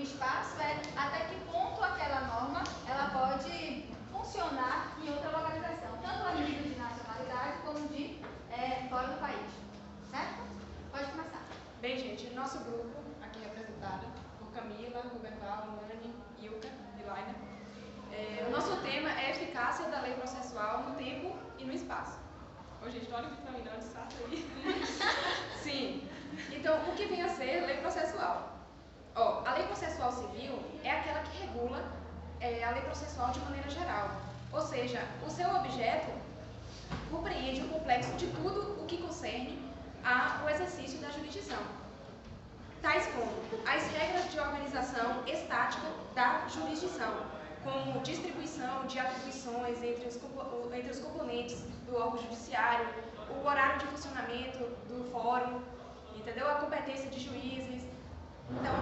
espaço é até que ponto aquela norma ela pode funcionar em outra localização, tanto a nível de nacionalidade como de fora do país. Certo? Pode começar. Bem, gente, nosso grupo, aqui representado por Camila, Rubenval, Nani, Ilka e Laina, o nosso tema é a eficácia da lei processual no tempo e no espaço. Ô, gente, olha o que está mirando, sabe aí? Sim. Então, o que vem a ser lei processual? A lei processual civil é aquela que regula a lei processual de maneira geral. Ou seja, o seu objeto compreende o complexo de tudo o que concerne ao exercício da jurisdição, tais como as regras de organização estática da jurisdição, como distribuição de atribuições entre os componentes do órgão judiciário, o horário de funcionamento do fórum, entendeu? A competência de juízes. Então,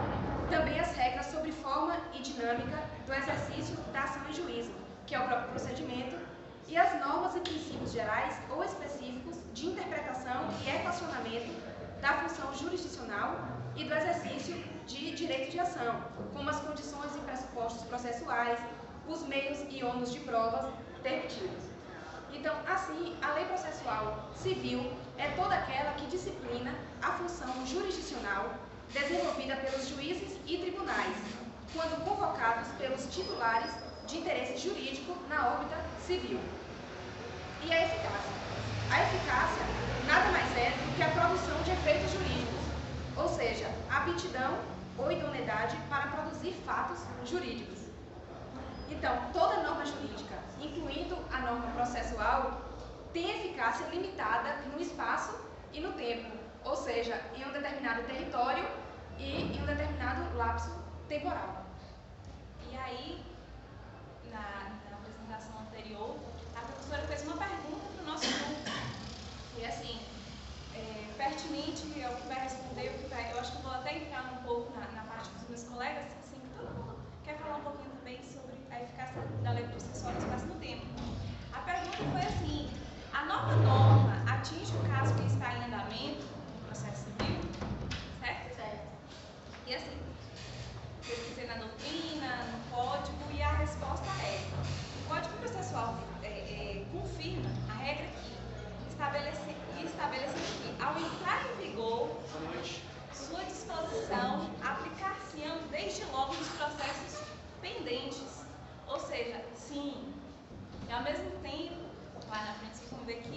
também as regras sobre forma e dinâmica do exercício da ação em juízo, que é o próprio procedimento, e as normas e princípios gerais ou específicos de interpretação e equacionamento da função jurisdicional e do exercício de direito de ação, como as condições e pressupostos processuais, os meios e ônus de provas permitidos. Então, assim, a lei processual civil é toda aquela que disciplina a função jurisdicional desenvolvida pelos juízes e tribunais, quando convocados pelos titulares de interesse jurídico na órbita civil. E a eficácia? A eficácia nada mais é do que a produção de efeitos jurídicos, ou seja, a aptidão ou idoneidade para produzir fatos jurídicos. Então, toda norma jurídica, incluindo a norma processual, tem eficácia limitada no espaço e no tempo, ou seja, em um determinado território e em um determinado lapso temporal. E aí, na apresentação anterior, a professora fez uma pergunta para o nosso grupo. E assim, pertinente ao que vai responder, eu acho que eu vou até entrar um pouco na parte dos meus colegas, assim, todo mundo quer falar um pouquinho também sobre a eficácia da lei processual no espaço e no tempo. A pergunta foi assim: a nova norma atinge o caso que está em andamento no processo civil? Certo? Certo. E assim, pesquisei na doutrina, no código, e a resposta é: o Código Processual confirma a regra que estabelece que, ao entrar em vigor, sua disposição aplicar-se-ão desde logo nos processos pendentes. Ou seja, sim, e ao mesmo tempo, lá na frente vocês vão ver que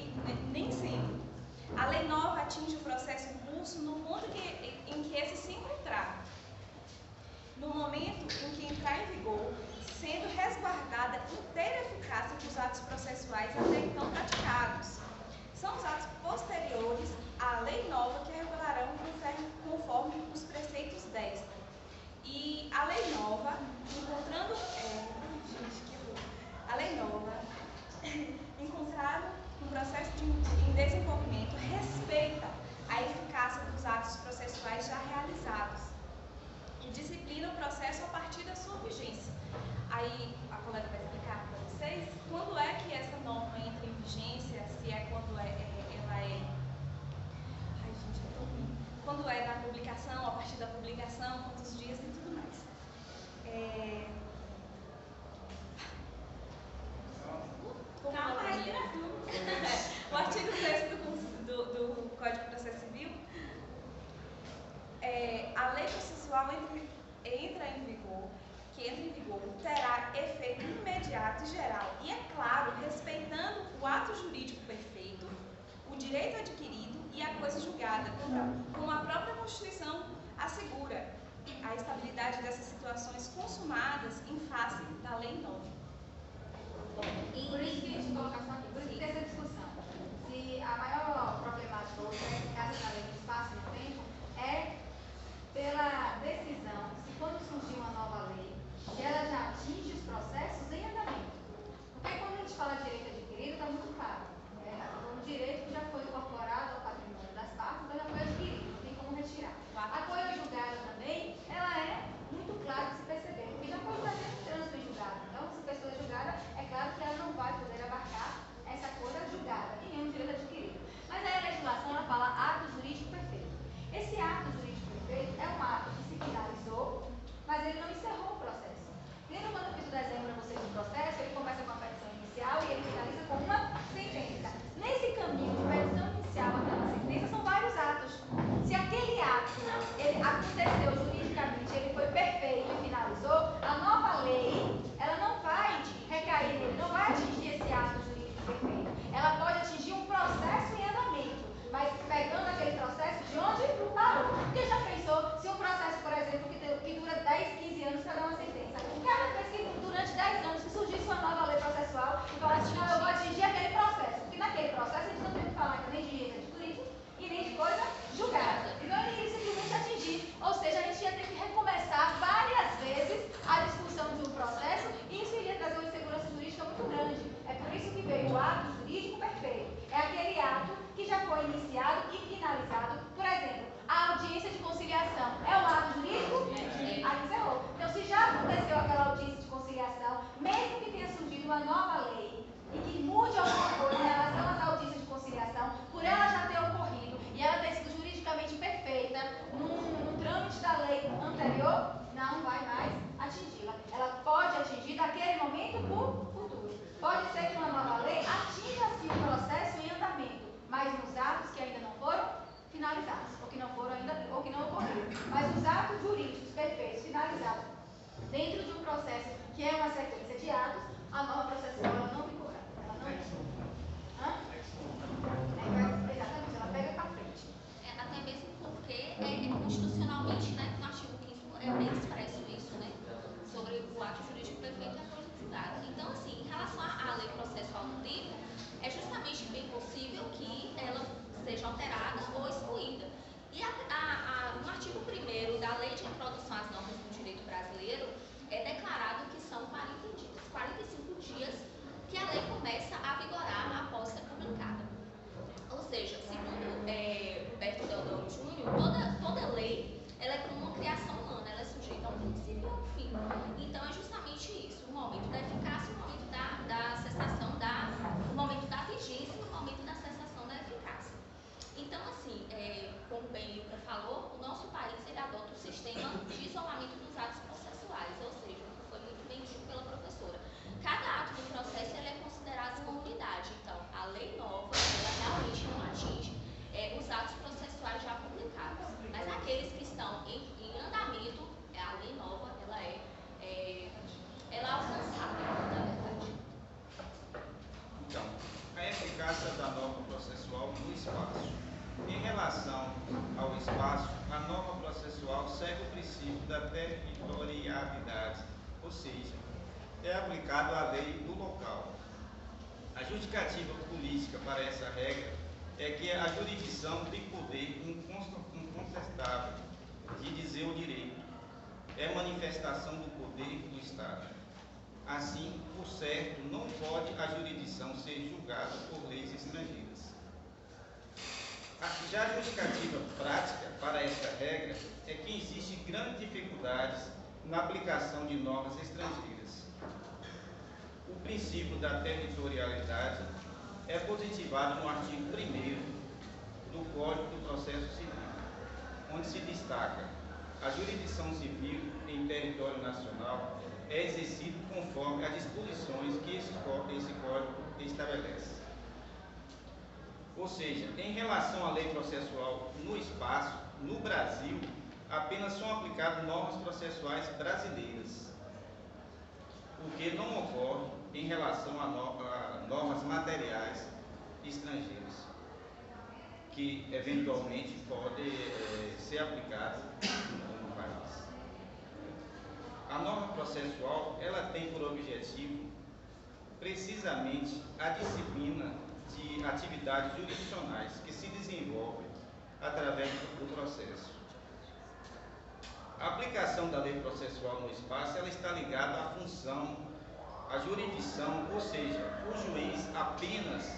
nem sempre. A lei nova atinge o processo em curso no ponto em que esse se encontrar. No momento em que entrar em vigor, sendo resguardada inteira eficácia dos atos processuais até então praticados. São os atos posteriores à lei nova que regularão conforme os preceitos desta. E a lei nova, encontrado no processo em desenvolvimento, respeita a eficácia dos atos processuais já realizados e disciplina o processo a partir da sua vigência. Aí a colega vai explicar para vocês quando é que essa norma entra em vigência, se é quando ela é... Ai, gente, eu tô ruim. Quando é da publicação, a partir da publicação, quantos dias e tudo mais. Calma, respiração. O artigo 6º do Código de Processo Civil, a lei processual entra em vigor, terá efeito imediato e geral, e é claro, respeitando o ato jurídico perfeito, o direito adquirido e a coisa julgada, como a própria Constituição assegura a estabilidade dessas situações consumadas em face da lei nova. Por isso que a gente coloca só aqui, por isso que tem essa discussão. Se a maior problemática ou a eficácia da lei no espaço e no tempo é pela decisão, se quando surgir uma nova lei, que ela já atinge os processos em andamento. Porque quando a gente fala de direito adquirido, está muito claro. O direito já foi incorporado ao patrimônio das partes, então já foi adquirido, não tem como retirar. A coisa julgada também, ela é muito clara de se perceber, porque já foi presente trânsito em julgado. Então, se a pessoa é julgada, é claro que ela não vai poder abarcar essa coisa julgada, e nem o direito adquirido. Mas aí a legislação, ela fala ato jurídico perfeito. Esse ato jurídico os atos jurídicos perfeitos, finalizados, dentro de um processo que é uma sequência de atos, a norma processual ela não vigora. Ela não exatamente, ela pega para frente. Até mesmo porque constitucionalmente, né, no artigo 5º é bem expresso isso, né, sobre o ato jurídico perfeito e a coisa julgada. Então, assim, em relação à lei processual no tempo, é justamente bem possível que ela seja alterada ou excluída. E no artigo 1º da Lei de Introdução às Normas do Direito Brasileiro, é declarado que são 45 dias que a lei começa a vigorar após ser publicada. Ou seja, segundo Roberto Deodoro Júnior, toda lei ela é como uma criação humana, ela é sujeita ao princípio e ao fim. Então, é justamente isso, o momento da eficácia, o momento da cessação, o momento da vigência e o momento da cessação da eficácia. Então, assim, como bem Ilka falou, o nosso país ele adota o sistema de isolamento dos atos processuais, ou seja, o que foi muito bem dito pela professora. Cada ato do processo ele é considerado como unidade. Então, a lei nova ela realmente não atinge os atos processuais já publicados. Mas aqueles que estão em andamento, a lei nova ela é alcançável, na verdade. Então, a eficácia da norma processual no espaço. Em relação ao espaço, a norma processual segue o princípio da territorialidade, ou seja, é aplicado à lei do local. A justificativa política para essa regra é que a jurisdição tem poder incontestável de dizer o direito, é manifestação do poder do Estado. Assim, por certo, não pode a jurisdição ser julgada por leis estrangeiras. Já a justificativa prática para esta regra é que existem grandes dificuldades na aplicação de normas estrangeiras. O princípio da territorialidade é positivado no artigo 1º do Código do Processo Civil, onde se destaca: a jurisdição civil em território nacional é exercida conforme as disposições que esse Código estabelece. Ou seja, em relação à lei processual no espaço, no Brasil, apenas são aplicadas normas processuais brasileiras, o que não ocorre em relação a normas materiais estrangeiras, que eventualmente podem ser aplicadas no país. A norma processual ela tem por objetivo precisamente a disciplina de atividades jurisdicionais que se desenvolvem através do processo. A aplicação da lei processual no espaço ela está ligada à função, à jurisdição, ou seja, o juiz apenas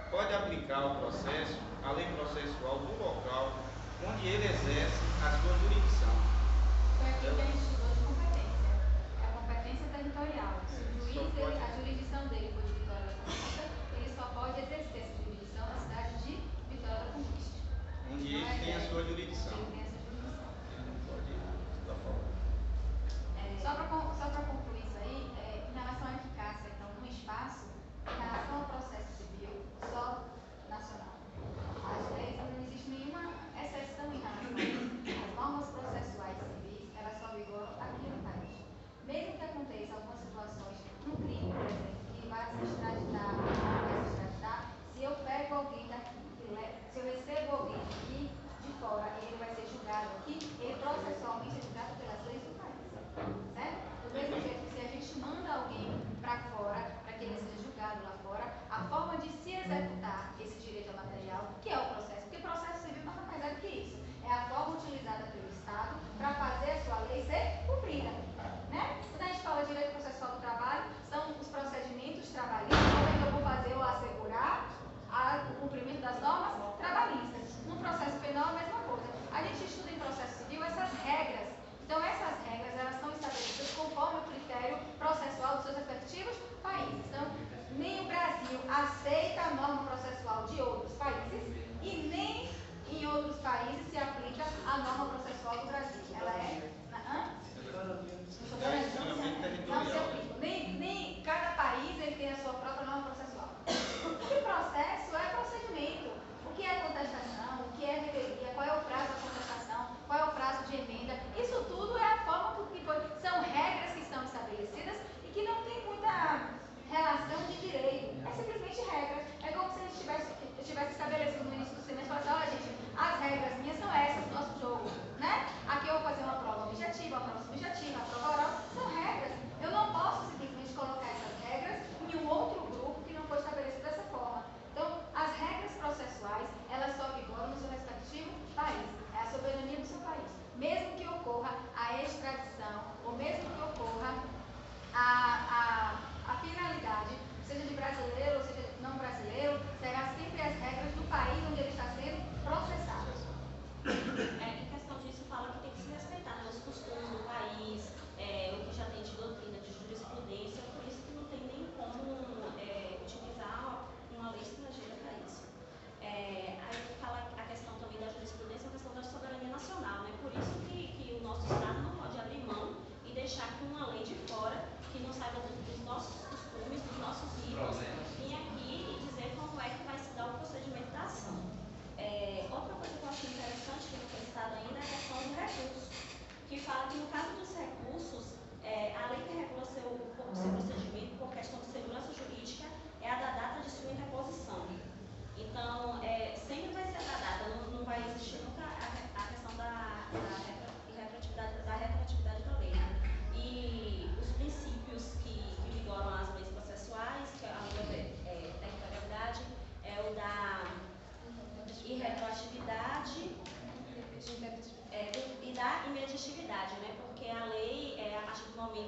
pode aplicar o processo, a lei processual do local onde ele exerce a sua jurisdição. Foi aquilo que a gente estudou de competência. É a competência territorial. Se o juiz, a jurisdição dele for de Vitória da Conquista, ele só pode exercer essa jurisdição na cidade de Vitória da Conquista. Onde ele tem a sua jurisdição. Ele tem essa jurisdição. Ele não pode dar fora. Só para concluir isso aí, em relação à eficácia, então, no espaço, em relação ao processo civil, só nacional. As leis, não existe nenhuma exceção em relação a isso. As normas processuais civis, elas só vigoram aqui no país. Mesmo que aconteça algumas situações, no crime, por exemplo, que vai se extraditar, não vai se extraditar, se eu pego alguém daqui, se eu recebo alguém aqui de fora, ele vai ser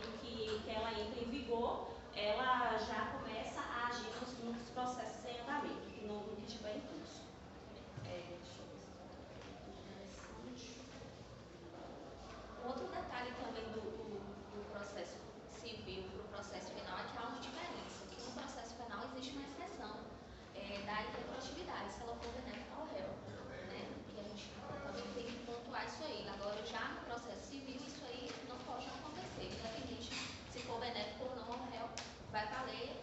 momento que ela entra em vigor, ela já começa a agir nos processos em andamento, no que estiver em curso. Deixa eu ver se Outro detalhe também do processo civil para o processo penal é que há uma diferença, que no processo penal existe uma exceção da irretroatividade, se ela for benéfica ao réu, né? Que a gente também tem que pontuar isso aí. Agora, já no processo civil, isso aí não pode acontecer, independente se for benéfico ou não ao réu, vai valer,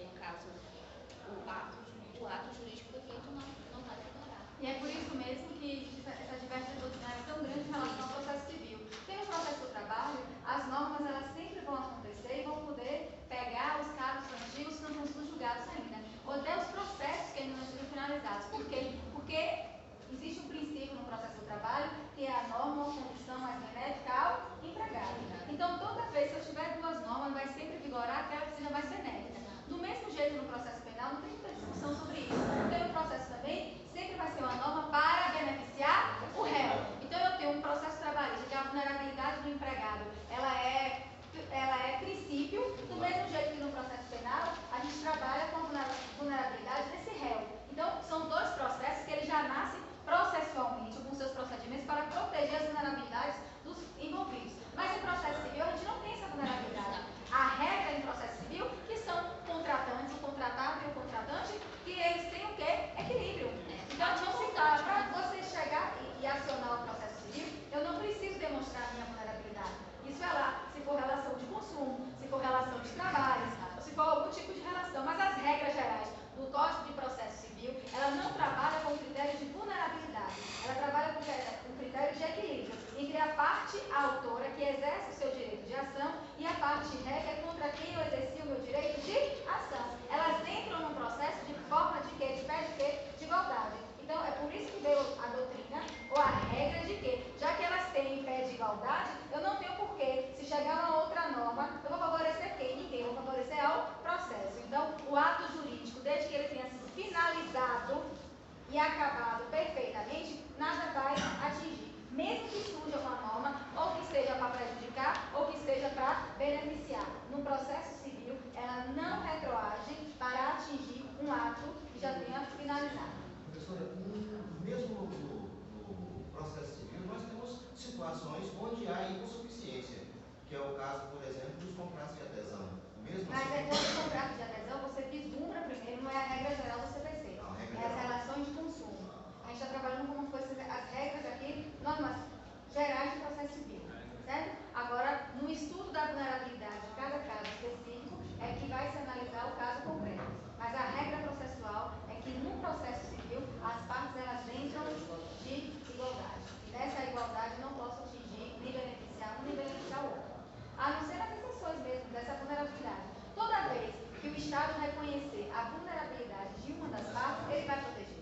no caso, o ato jurídico perfeito não vai vigorar. E é por isso mesmo que essa diversidade doutrinária é tão grande em relação ao processo civil. Porque no processo do trabalho, as normas elas sempre vão acontecer e vão poder pegar os casos antigos que não estão sido julgados ainda. Ou até os processos que ainda não estão finalizados. Por quê? Porque existe um princípio no processo do trabalho que é a norma ou condição mais benéfica ao empregado. Então, toda vez que eu tiver duas normas, vai sempre vigorar aquela que seja mais benéfica. Do mesmo jeito no processo penal, não tem muita discussão sobre isso. Porque no processo também, sempre vai ser uma norma para beneficiar o réu. Então, eu tenho um processo trabalhista que a vulnerabilidade do empregado, ela é princípio, do mesmo jeito que no processo penal, a gente trabalha com a vulnerabilidade desse réu. Então, são dois processos que eles já nascem processualmente, com seus procedimentos, para proteger as vulnerabilidades dos envolvidos. Mas em processo civil, a gente não tem essa vulnerabilidade. A regra em processo civil, que são contratantes, o contratado e o contratante, que eles têm o quê? Equilíbrio. Então, não se fala, para você chegar e acionar o processo civil, eu não preciso demonstrar a minha vulnerabilidade. Isso é lá, se for relação de consumo, se for relação de trabalhos, se for algum tipo de relação. Mas as regras gerais do Código de Processo Civil, ela não trabalha com critério de vulnerabilidade. Ela trabalha com critério de equilíbrio entre a parte autora, que exerce o seu direito de ação, e a parte ré, que é contra quem eu exerci o meu direito de ação. Elas entram num processo de forma de quê? De pé de quê? De igualdade. Então, é por isso que veio a doutrina, ou a regra de que, já que elas têm pé de igualdade, eu não tenho porquê, se chegar uma outra norma, eu vou favorecer quem? Ninguém, eu vou favorecer ao processo. Então, o ato jurídico, desde que ele tenha sido finalizado e acabado perfeitamente, nada vai atingir. Mesmo que surja uma norma, ou que seja para prejudicar, ou que seja para beneficiar. No processo civil, ela não retroage para atingir um ato que já tenha finalizado. Professora, mesmo no processo civil, nós temos situações onde há hipossuficiência, que é o caso, por exemplo, dos contratos de adesão. Mesmo Mas assim, quando o contrato de adesão, você vislumbra primeiro, não é a regra geral do CPC, é as relações de consumo. A gente está trabalhando como fossem as regras aqui, normas gerais de processo civil, certo? Agora, no estudo da vulnerabilidade de cada caso específico, é que vai se analisar o caso concreto. Mas a regra processual é que no processo civil, as partes elas entram de igualdade. E nessa igualdade não posso atingir nem beneficiar um nem beneficiar o outro. A não ser nas exceções mesmo dessa vulnerabilidade. Toda vez que o Estado reconhecer a vulnerabilidade de uma das partes, ele vai proteger.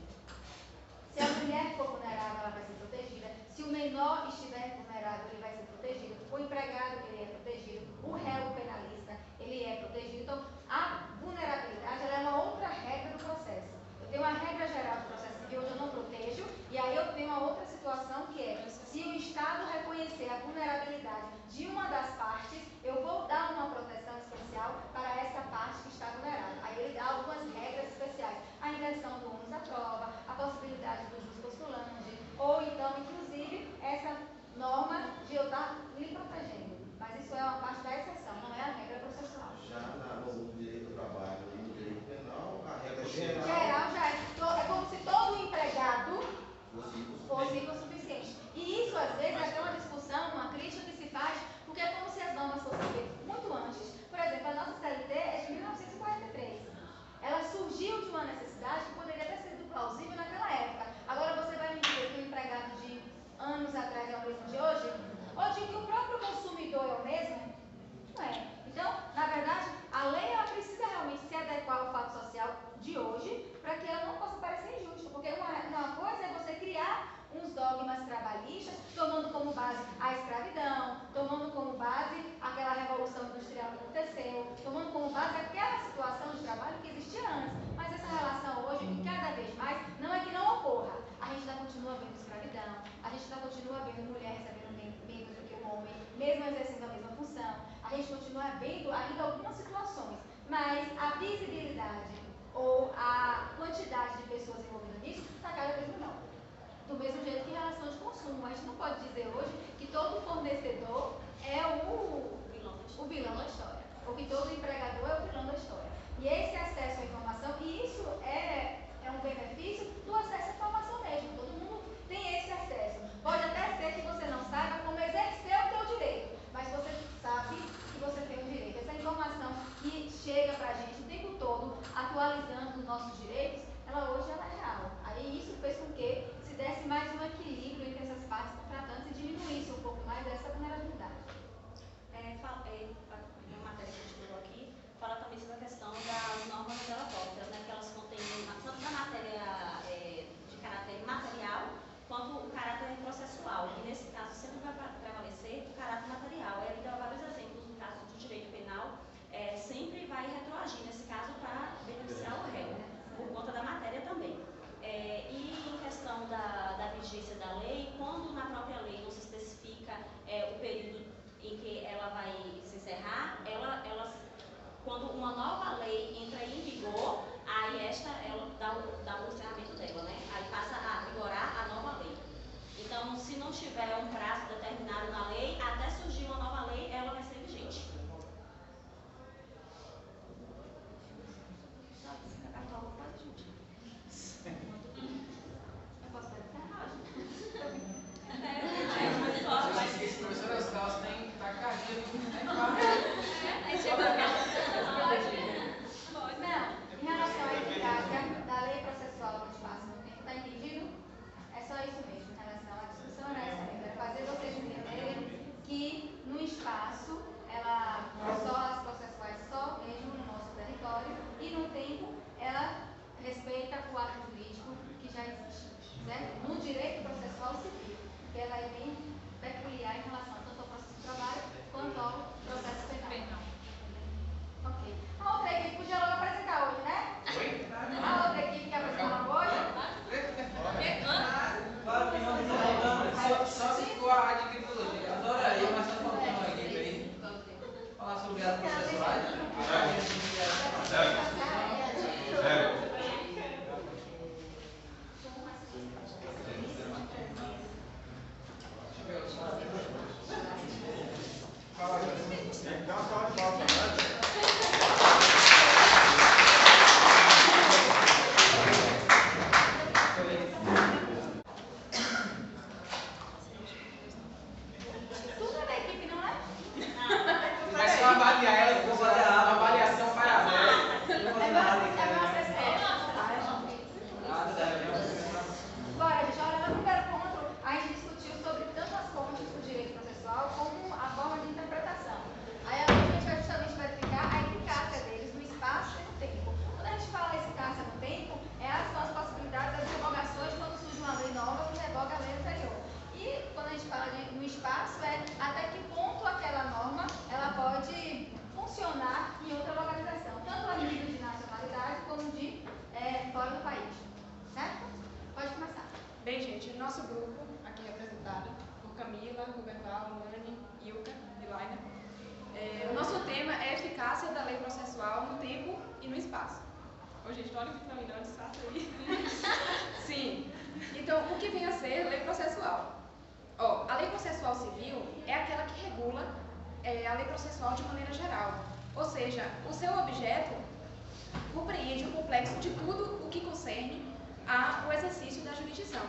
Se a mulher for vulnerável, ela vai ser protegida. Se o menor estiver vulnerável, ele vai ser protegido. O empregado, ele é protegido. O réu penalista, ele é protegido. Então, a vulnerabilidade ela é uma outra regra do processo. Eu tenho uma regra geral do processo civil onde eu não protejo, e aí eu tenho uma outra situação que é, se o Estado reconhecer a vulnerabilidade de uma das partes, eu vou dar uma proteção especial para essa parte que está vulnerável. Aí ele dá algumas regras especiais. A inversão do ônus da prova, a possibilidade do jus postulante, ou então, inclusive, essa norma de eu estar lhe protegendo. Mas isso é uma parte da exceção, não é a regra processual. já no direito do trabalho e no direito penal, a regra geral Geral já é como se todo empregado fosse fosse hipossuficiente. E isso, às vezes, é até uma discussão, uma crítica que se faz, porque é como se as normas fossem feitas muito antes. Por exemplo, a nossa CLT é de 1943. Ela surgiu de uma necessidade que poderia ter sido plausível naquela época. Agora você vai me dizer que o empregado de anos atrás é o mesmo de hoje? Ou de que o próprio consumidor é o mesmo? Não é. Então, na verdade, a lei ela precisa realmente se adequar ao fato social de hoje para que ela não possa parecer injusta. Porque uma coisa é você criar uns dogmas trabalhistas, tomando como base a escravidão, tomando como base aquela revolução industrial que aconteceu, tomando como base aquela situação de trabalho que existia antes. Mas essa relação hoje, que cada vez mais, não é que não ocorra. A gente ainda continua vendo escravidão, a gente ainda continua vendo mulher recebendo menos do que o homem, mesmo exercendo a mesma função. A gente continua vendo ainda algumas situações, mas a visibilidade ou a quantidade de pessoas envolvidas nisso está cada vez menor. Do mesmo jeito que em relação de consumo, a gente não pode dizer hoje que todo fornecedor é o vilão da história, ou que todo empregador é o vilão da história. E esse acesso à informação, e isso é um benefício do acesso à informação mesmo. Todo mundo tem esse acesso. Pode até ser que você não saiba como exercer o seu direito, mas você sabe que você tem o direito. Essa informação que chega para a gente o tempo todo, atualizando os nossos direitos, hoje é real. Aí isso fez com que se desse mais um equilíbrio entre essas partes contratantes e diminuísse um pouco mais dessa vulnerabilidade. Uma matéria que a gente pegou aqui fala também sobre a questão das normas regulatórias, né, que elas contêm tanto da matéria de caráter material quanto o caráter processual. E nesse caso sempre vai prevalecer o caráter material. Ele dá vários exemplos no caso do direito penal, sempre vai retroagir nesse caso para beneficiar o réu, né, por conta da matéria também. E em questão da vigência da lei, quando na própria lei não se especifica o período em que ela vai se encerrar, quando uma nova lei entra em vigor, aí ela dá o encerramento dela, né? Aí passa a vigorar a nova lei. Então, se não tiver um prazo determinado na lei, até surgir uma nova lei, ela vai ser vigente. Eu posso perguntar? Esse professor Eustácio tem tacardia Não, em relação à eficácia da lei processual no espaço no tempo, está entendido? É só isso mesmo, em relação à discussão, era essa, era fazer vocês entenderem que no espaço, as processuais só mesmo no nosso território, e no tempo, ela respeita o ato jurídico que já existe, certo? No direito processual civil, que ela é bem peculiar em relação tanto ao processo de trabalho quanto ao processo penal. Ok. A outra equipe podia logo apresentar hoje, né? Oi? A outra equipe que apresentou hoje? Só se for a área de criminologia. Adoraria, mas está faltando uma equipe aí. Falar sobre as processuais. Tudo é da equipe, não é? Mas se eu avaliar ela, eu vou fazer a avaliação paralela. Agora, gente, olha, no primeiro ponto, a gente discutiu sobre tanto as fontes do direito processual como a forma de interpretação. Aí agora a gente vai justamente verificar a eficácia deles no espaço e no tempo. Quando a gente fala eficácia no tempo, são as possibilidades das revogações quando surge uma lei nova que revoga a lei anterior. E quando a gente fala no espaço, até que ponto aquela norma ela pode funcionar em outra localização, tanto a nível de nacionalidade como de fora do país. Certo? Pode começar. Bem, gente, nosso grupo, aqui representado por Camila, Rubenval, Nani, Ilka e Laina, o nosso tema é a eficácia da lei processual no tempo e no espaço. Ô, gente, olha o que está mirando, está aí. Sim. Então, o que vem a ser lei processual? A lei processual civil é aquela que regula a lei processual de maneira geral. Ou seja, o seu objeto compreende o complexo de tudo o que concerne ao exercício da jurisdição,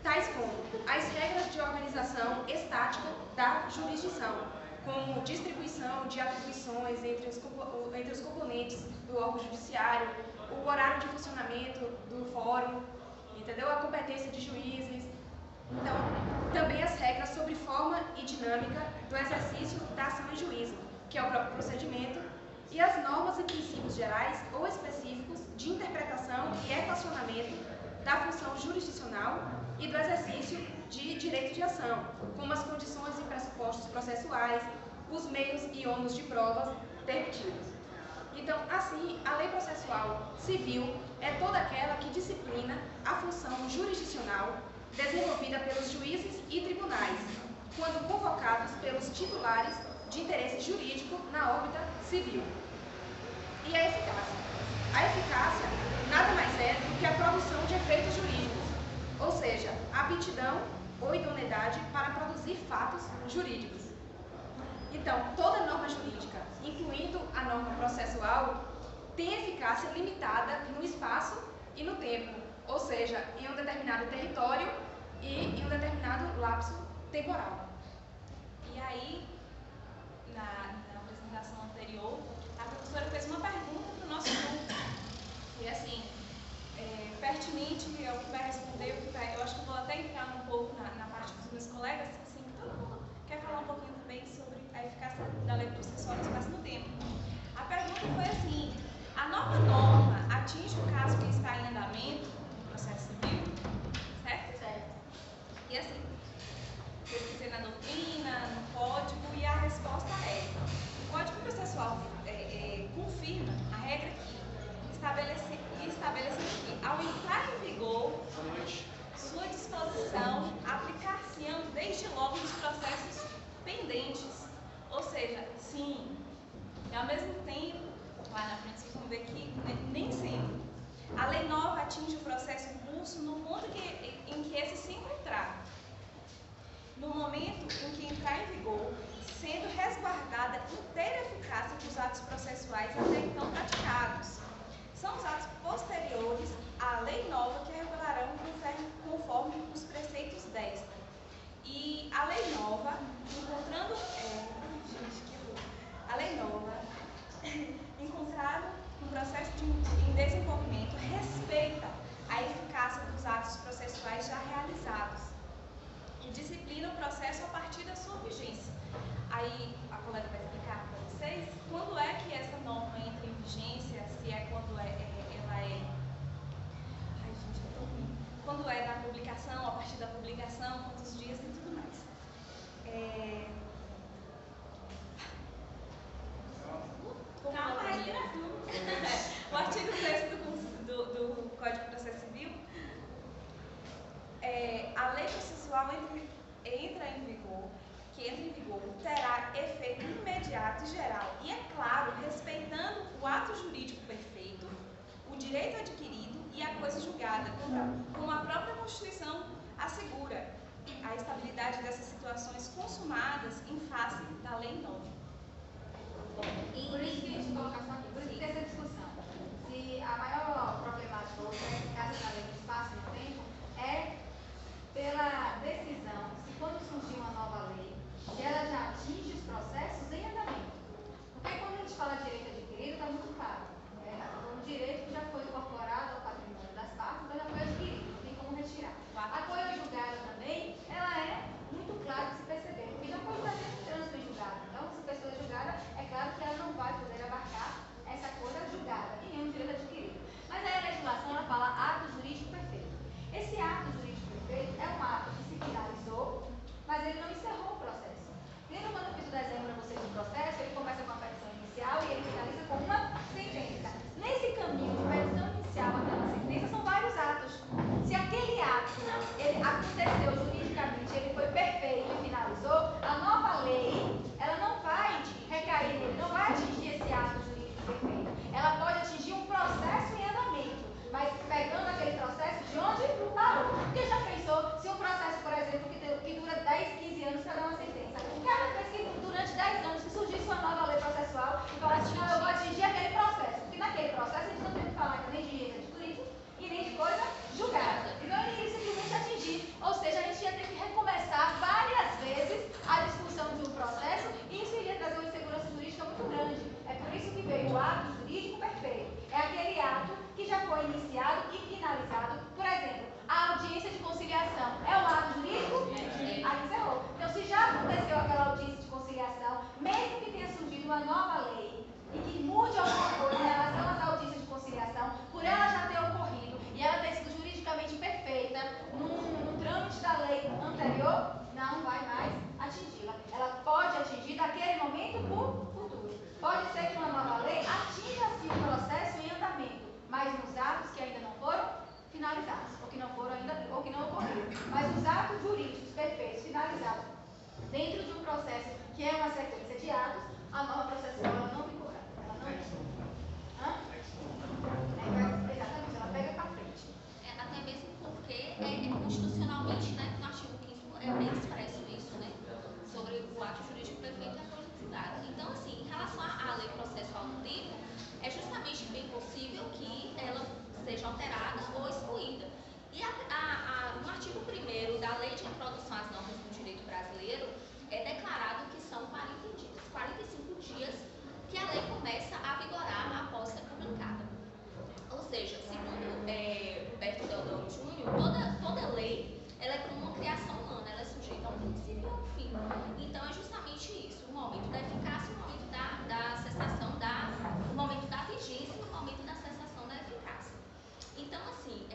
tais como as regras de organização estática da jurisdição, como distribuição de atribuições entre os componentes do órgão judiciário, o horário de funcionamento do fórum, entendeu? A competência de juízes. Então, também as regras sobre forma e dinâmica do exercício da ação em juízo, que é o próprio procedimento, e as normas e princípios gerais ou específicos de interpretação e equacionamento da função jurisdicional e do exercício de direito de ação, como as condições e pressupostos processuais, os meios e ônus de provas permitidos. Então, assim, a lei processual civil é toda aquela que disciplina a função jurisdicional desenvolvida pelos juízes e tribunais, quando convocados termos titulares de interesse jurídico na órbita civil. E a eficácia? A eficácia nada mais é do que a produção de efeitos jurídicos, ou seja, a aptidão ou idoneidade para produzir fatos jurídicos. Então, toda norma jurídica, incluindo a norma processual, tem eficácia limitada no espaço e no tempo, ou seja, em um determinado território e em um determinado lapso temporal. E aí, na apresentação anterior, a professora fez uma pergunta para o nosso grupo. E assim, pertinente ao que vai responder, eu acho que eu vou até entrar um pouco na parte dos meus colegas, assim, todo mundo quer falar um pouquinho também sobre a eficácia da lei processual no espaço e no tempo. A pergunta foi assim: a nova norma atinge o caso que está em andamento no processo civil? Certo? Certo. E assim, pesquisei na doutrina, no código, e a resposta é: o Código Processual confirma a regra que estabelece que, ao entrar em vigor, sua disposição aplicar-se-ão desde logo nos processos pendentes. Ou seja, sim, e ao mesmo tempo, lá na frente vocês vão ver que nem sempre. A lei nova atinge o processo em curso no ponto em que esse se encontrar. No momento em que entrar em vigor, sendo resguardada inteira eficácia dos atos processuais até então praticados. São os atos posteriores à lei nova que regularão conforme os preceitos desta. E a lei nova, encontrado no processo em desenvolvimento, respeita a eficácia dos atos processuais já realizados e disciplina o processo a partir da sua vigência. Aí a colega vai explicar para vocês quando é que essa norma entra em vigência, se é quando ela é... Ai, gente, eu tô ruim. Quando é da publicação, a partir da publicação, quantos dias e tudo mais. Calma, respiração. O artigo 6º do Código de Processo Civil, a lei processual entra em vigor, terá efeito imediato e geral, e é claro, respeitando o ato jurídico perfeito, o direito adquirido e a coisa julgada, como a própria Constituição assegura a estabilidade dessas situações consumadas em face da lei nova. Por isso que a gente coloca só aqui, por isso que essa discussão, se a maior problemática ou eficácia da lei no espaço e no tempo é pela decisão, se quando surgir uma nova lei, se ela já atinge os processos em andamento. Porque quando a gente fala de direito adquirido, está muito claro. O direito já foi incorporado ao patrimônio das partes, então já foi adquirido, não tem como retirar. A coisa julgada também, ela é muito clara de se perceber, porque já foi trânsito em julgado. Então, se a pessoa é julgada, é claro que ela não vai poder abarcar essa coisa julgada, e nem o direito adquirido. Mas aí a legislação, ela fala ato jurídico perfeito. Esse ato jurídico perfeito é um ato que se finalizou, mas ele não encerrou o processo. Lembra quando eu fiz o desenho para vocês do processo? Ele começa com a petição inicial e ele finaliza com uma sentença. Nesse caminho de petição inicial até uma sentença, são vários atos. Se aquele ato ele aconteceu juridicamente, ele foi perfeito e finalizou, a nova lei, ela não vai recair nele, não vai atingir esse ato jurídico perfeito. Ela pode atingir um processo em andamento, mas pegando aquele processo de onde parou. Porque já pensou se um processo, por exemplo, que dura 10, 15 anos para dar uma sentença, cada vez que durante 10 anos que surgisse uma nova lei processual e falasse assim, não, eu vou atingir aquele processo, porque naquele processo a gente não tem que falar nem de direito adquirido e nem de coisa julgada. Então ele iria simplesmente atingir, ou seja, a gente ia ter que recomeçar várias vezes a discussão de um processo e isso iria trazer uma insegurança jurídica muito grande. É por isso que veio o ato jurídico perfeito. É aquele ato que já foi iniciado e finalizado. Por exemplo, a audiência de conciliação é um ato jurídico? Aí encerrou. Então, se já aconteceu aquela audiência de conciliação, mesmo que tenha surgido uma nova lei e que mude alguma coisa em relação às audiências de conciliação, por ela já ter ocorrido e ela ter sido juridicamente perfeita num trâmite da lei anterior, não vai mais atingi-la. Ela pode atingir daquele momento para o futuro. Pode ser que uma nova lei atinja-se o processo em andamento, mas nos atos que ainda não foram finalizados, ou que não foram ainda, ou que não ocorreram. Mas os atos jurídicos perfeitos, finalizados, dentro de um processo que é uma sequência de atos, a norma processual ela não vigora. Ela não exatamente, ela pega para frente. Até mesmo porque constitucionalmente, né, no artigo 5º é bem expresso isso, né, sobre o ato jurídico perfeito e a coisa julgada. Então, assim, em relação à lei processual no tempo, é justamente bem possível que ela seja alterada ou excluída. E no artigo 1º da Lei de Introdução às Normas do Direito Brasileiro, é declarado que são 45 dias que a lei começa a vigorar após ser publicada. Ou seja, segundo Roberto Deodoro Júnior, toda lei ela é como uma criação humana, ela é sujeita ao princípio e ao fim. Então, é justamente isso, o momento da eficácia, o momento da cessação, o momento da vigência e o momento da cessação da eficácia. Então, assim,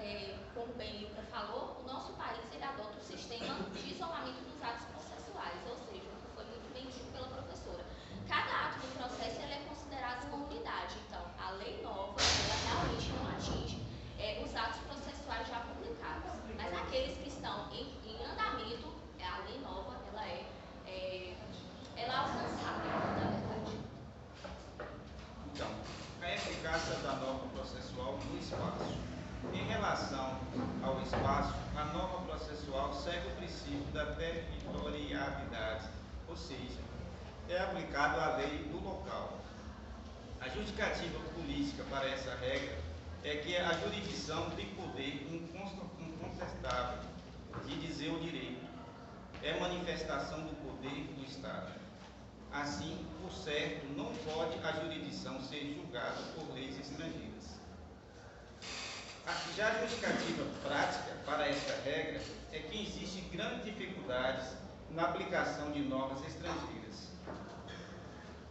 como bem Ilka falou, o nosso país ele adota o sistema de isolamento dos atos processuais, ou seja, o que foi muito bem dito pela professora. Cada ato do processo ele é considerado uma unidade. Então, a lei nova ela realmente não atinge os atos processuais já publicados. Mas aqueles que estão em andamento, a lei nova ela é alcançável, na verdade. Então, a eficácia da norma processual no espaço. Em relação ao espaço, a norma processual segue o princípio da territorialidade, ou seja, é aplicado à lei do local. A justificativa política para essa regra é que a jurisdição tem poder incontestável de dizer o direito, é manifestação do poder do Estado. Assim, por certo, não pode a jurisdição ser julgada por leis estrangeiras. Já a justificativa prática para esta regra é que existem grandes dificuldades na aplicação de normas estrangeiras.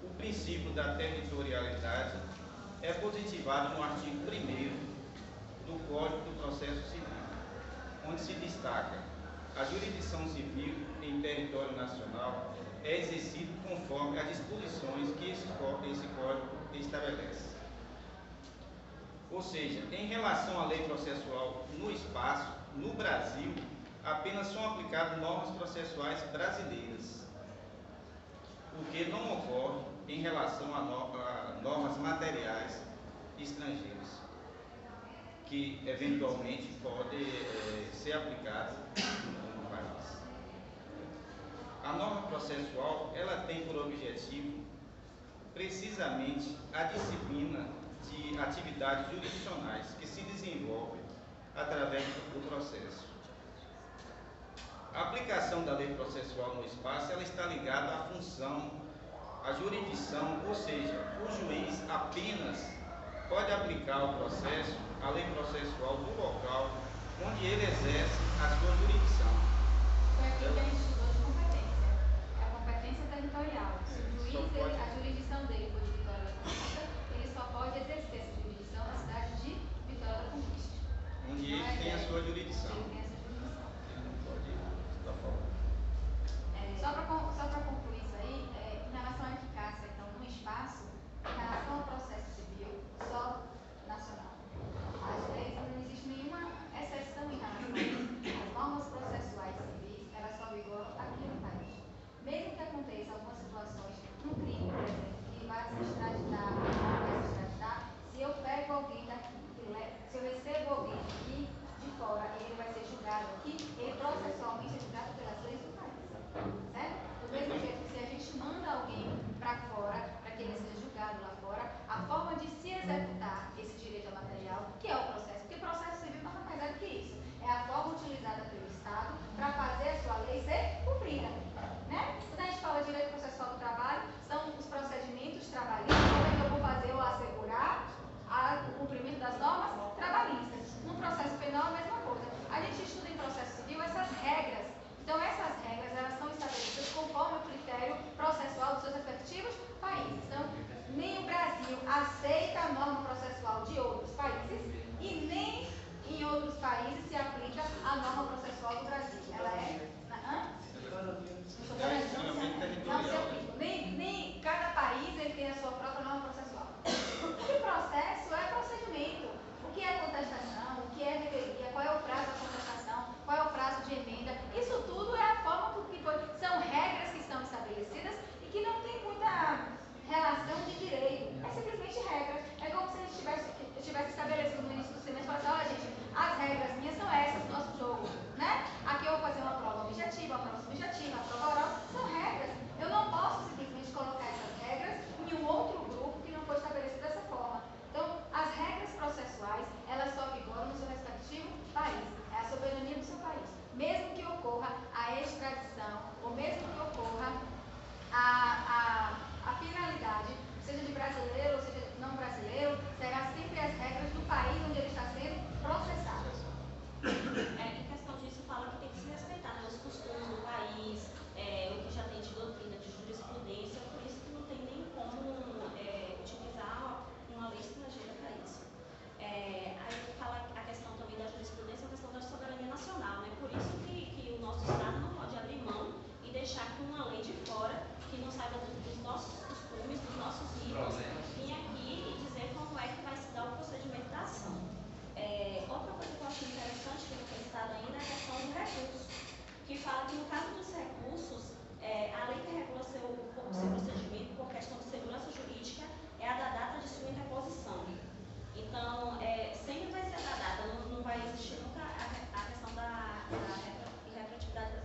O princípio da territorialidade é positivado no artigo 1º do Código do Processo Civil, onde se destaca: a jurisdição civil em território nacional é exercida conforme as disposições que esse Código estabelece. Ou seja, em relação à lei processual no espaço, no Brasil, apenas são aplicadas normas processuais brasileiras, o que não ocorre em relação a normas materiais estrangeiras, que eventualmente podem ser aplicadas no país. A norma processual ela tem por objetivo precisamente a disciplina de atividades jurisdicionais que se desenvolvem através do processo. A aplicação da lei processual no espaço ela está ligada à função, à jurisdição, ou seja, o juiz apenas pode aplicar o processo, a lei processual do local onde ele exerce a sua jurisdição. Foi aquilo que a gente estudou de competência. É a competência territorial. Se o juiz, a jurisdição dele for de Vitória da Conquista, ele só pode exercer essa jurisdição na cidade de Vitória da Conquista. Onde ele tem a sua jurisdição. Ele tem essa jurisdição. Ele não pode estar fora. Só para concluir isso aí, em relação à eficácia, então, no espaço, em relação ao processo civil, só nacional. As leis, não existe nenhuma exceção em relação a isso. As normas processuais civis, elas só vigoram saiba dos nossos costumes, dos nossos ritos, vir aqui e dizer como é que vai se dar o procedimento da ação. Outra coisa que eu acho interessante, que não foi citada ainda, é a questão do recurso, que fala que no caso dos recursos, a lei que regula seu procedimento por questão de segurança jurídica é a da data de sua interposição. Então, sempre vai ser da data, não vai existir nunca a questão da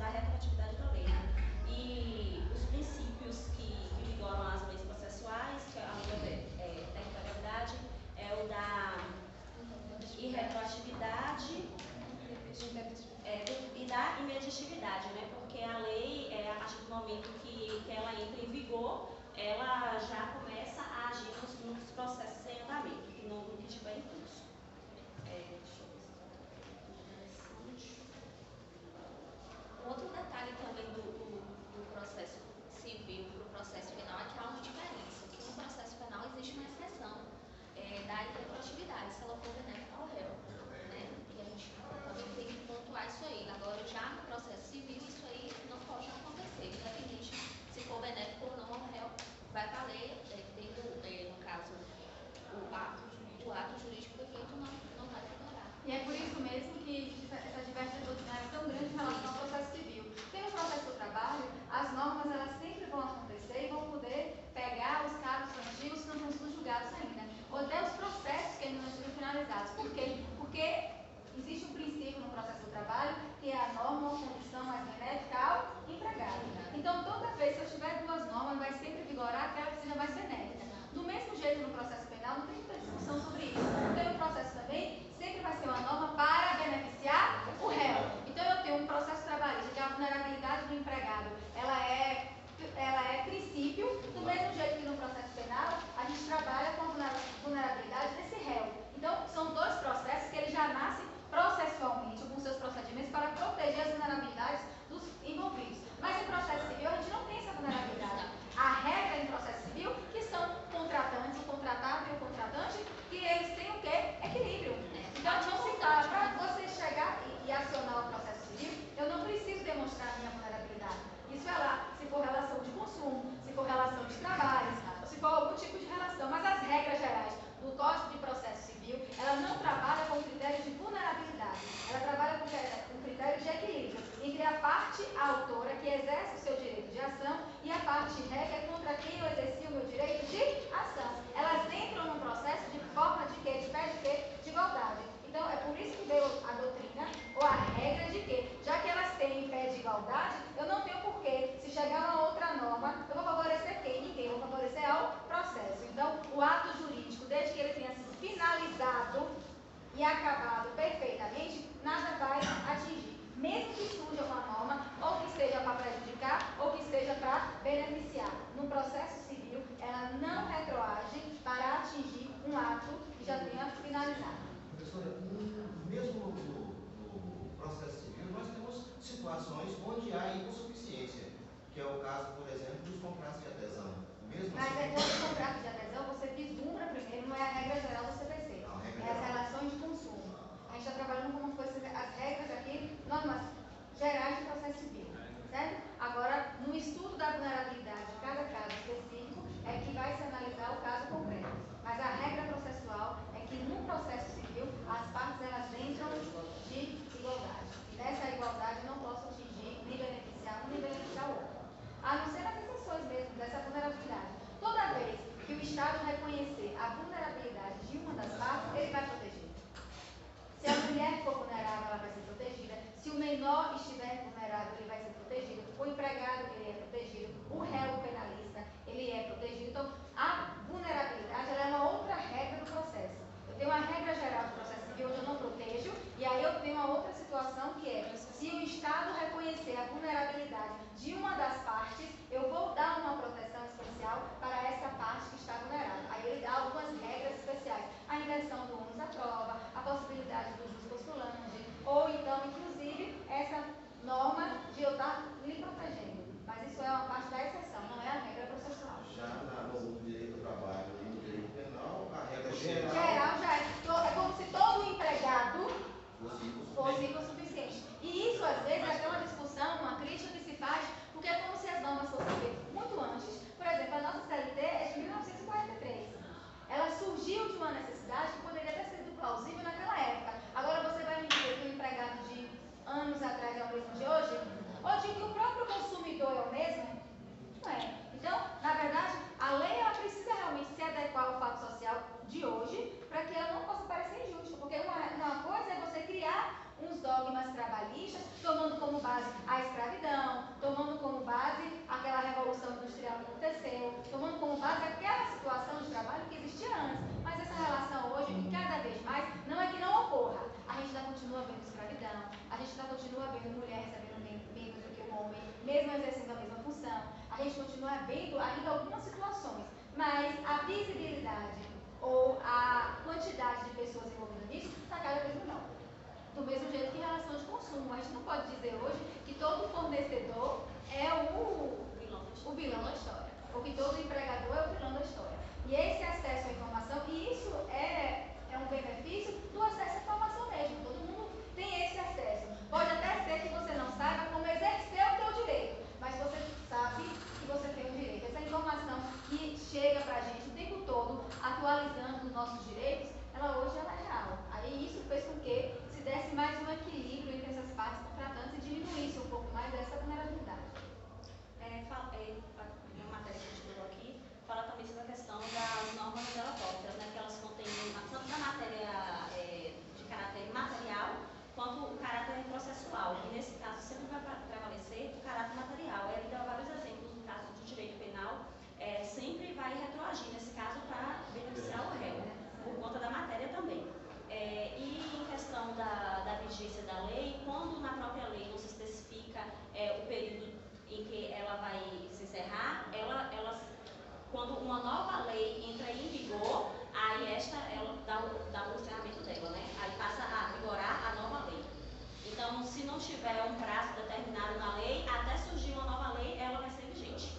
retroatividade da lei. E os princípios que vigoram as leis processuais, que a lei da territorialidade, é o da irretroatividade e da imediatividade, né? Porque a lei Revolução Industrial que aconteceu, tomando como base aquela situação de trabalho que existia antes. Mas essa relação hoje, que cada vez mais, não é que não ocorra. A gente ainda continua vendo escravidão, a gente ainda continua vendo mulher recebendo menos do que o homem, mesmo exercendo a mesma função. A gente continua vendo ainda algumas situações, mas a visibilidade ou a quantidade de pessoas envolvidas nisso está cada vez menor. Do mesmo jeito que em relação de consumo, a gente não pode dizer hoje que todo fornecedor é o vilão da história, ou que todo empregador é o vilão da história. E esse acesso à informação, e isso é um benefício do acesso à informação mesmo. Todo mundo tem esse acesso. Pode até ser que você não saiba como exercer o seu direito, mas você sabe que você tem o direito. Essa informação que chega para a gente o tempo todo, atualizando os nossos direitos, hoje é real. Aí isso fez com que se desse mais um equilíbrio entre essas partes contratantes e diminuísse um pouco mais dessa vulnerabilidade. Uma matéria que a gente pegou aqui fala também sobre a questão das normas regulatórias, né, que elas contêm tanto da matéria de caráter material quanto o caráter processual. E nesse caso sempre vai prevalecer o caráter material. Ele dá vários exemplos no caso do direito penal, sempre vai retroagir nesse caso para beneficiar o réu, né, por conta da matéria também. E em questão da vigência da lei, quando na própria lei não se especifica o período em que ela vai se encerrar, quando uma nova lei entra em vigor, aí ela dá o encerramento dela, né? Aí passa a vigorar a nova lei. Então, se não tiver um prazo determinado na lei, até surgir uma nova lei, ela vai ser vigente.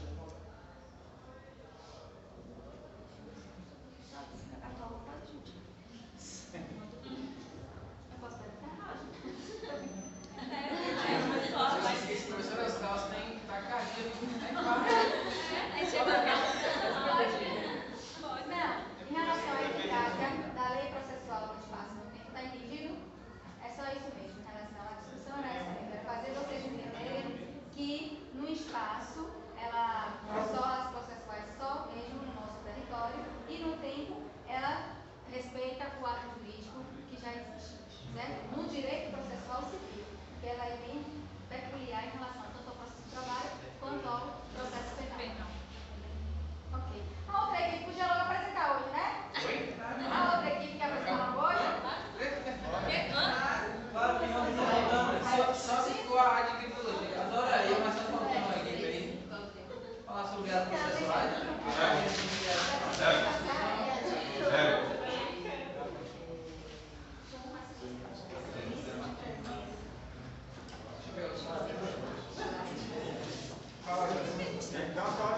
Eu posso perguntar? Esse professor Eustácio tem tacardia Não, em relação à eficácia da lei processual no espaço no tempo, está entendido? É só isso mesmo, em relação à discussão, né? Eu quero fazer vocês entenderem que no espaço, as processuais só mesmo no nosso território, e no tempo, ela respeita o ato jurídico que já existe, certo? No direito processual civil, que ela é bem peculiar em relação tanto ao processo de trabalho quanto ao processo penal. Ok. A outra equipe podia logo apresentar hoje, né? Oi? A outra equipe que apresentou hoje? Só se for a área de criminologia. Adoraria, mas está faltando uma equipe aí. Falar sobre as processuais. Então, só